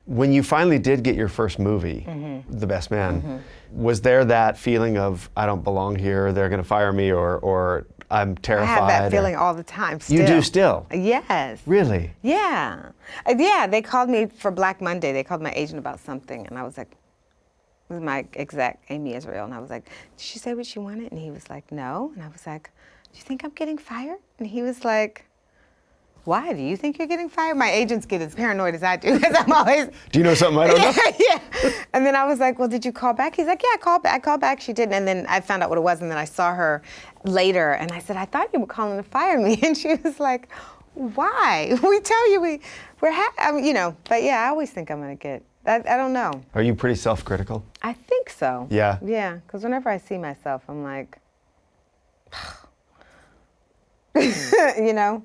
When you finally did get your first movie, The Best Man, was there that feeling of, I don't belong here, they're going to fire me, or I'm terrified? I have that feeling all the time still. You do still? Yes. Really? Yeah. Yeah, they called me for Black Monday. They called my agent about something, and I was like, it was my exec, Amy Israel, and I was like, did she say what she wanted? And he was like, no. And I was like, do you think I'm getting fired? And he was like, why? Do you think you're getting fired? My agents get as paranoid as I do, because I'm always... Do you know something I don't know? Yeah. And then I was like, well, did you call back? He's like, yeah, I called back. She didn't. And then I found out what it was, and then I saw her later, and I said, I thought you were calling to fire me. And she was like, why? We tell you you know, but yeah, I always think I'm going to get... I don't know. Are you pretty self-critical? I think so. Yeah? Yeah, because whenever I see myself, I'm like, you know?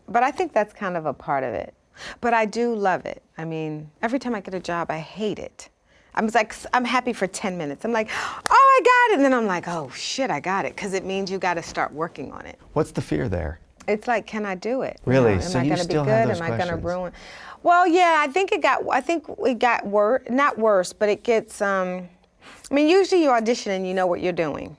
But I think that's kind of a part of it. But I do love it. I mean, every time I get a job, I hate it. I'm happy for 10 minutes. I'm like, oh, I got it. And then I'm like, oh, shit, I got it. Because it means you got to start working on it. What's the fear there? It's like, can I do it? Really? You know, So am I you going to be still good? have those Am I going to questions? ruin? Well, yeah, I think it got worse, not worse, but it gets, I mean, usually you audition and you know what you're doing.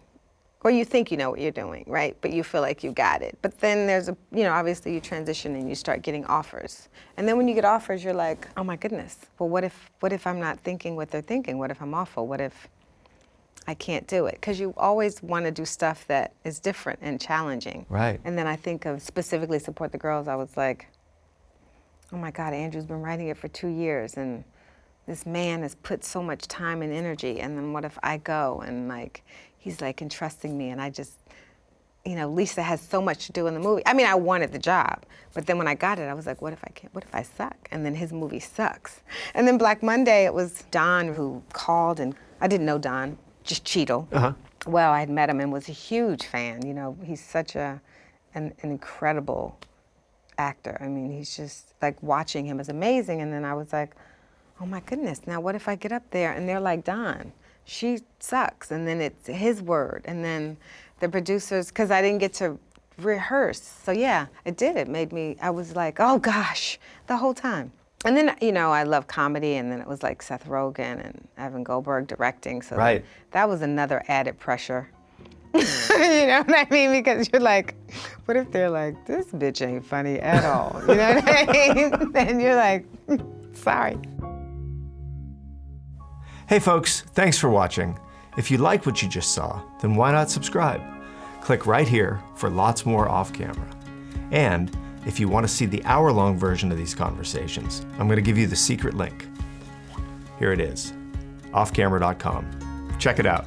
Or you think you know what you're doing, right? But you feel like you got it. But then there's obviously you transition and you start getting offers. And then when you get offers, you're like, oh my goodness. Well, what if I'm not thinking what they're thinking? What if I'm awful? What if I can't do it? Because you always want to do stuff that is different and challenging. Right. And then I think of specifically Support the Girls, I was like, oh my God, Andrew's been writing it for 2 years, and this man has put so much time and energy, and then what if I go and like, he's like entrusting me, and I just, Lisa has so much to do in the movie. I mean, I wanted the job, but then when I got it, I was like, what if I can't, what if I suck? And then his movie sucks. And then Black Monday, it was Don who called, and I didn't know Don, just Cheadle. Well, I had met him and was a huge fan. He's such an incredible actor. I mean, he's just, like, watching him is amazing. And then I was like, oh my goodness, now what if I get up there and they're like, Don, she sucks, and then it's his word, and then the producers, because I didn't get to rehearse. So yeah, it did. It made me, I was like, oh gosh, the whole time. And then, I love comedy, and then it was like Seth Rogen and Evan Goldberg directing, so right. that was another added pressure. You know what I mean? Because you're like, what if they're like, this bitch ain't funny at all? You know what I mean? And you're like, sorry. Hey folks, thanks for watching. If you like what you just saw, then why not subscribe? Click right here for lots more off camera. And if you want to see the hour-long version of these conversations, I'm going to give you the secret link. Here it is, offcamera.com. Check it out.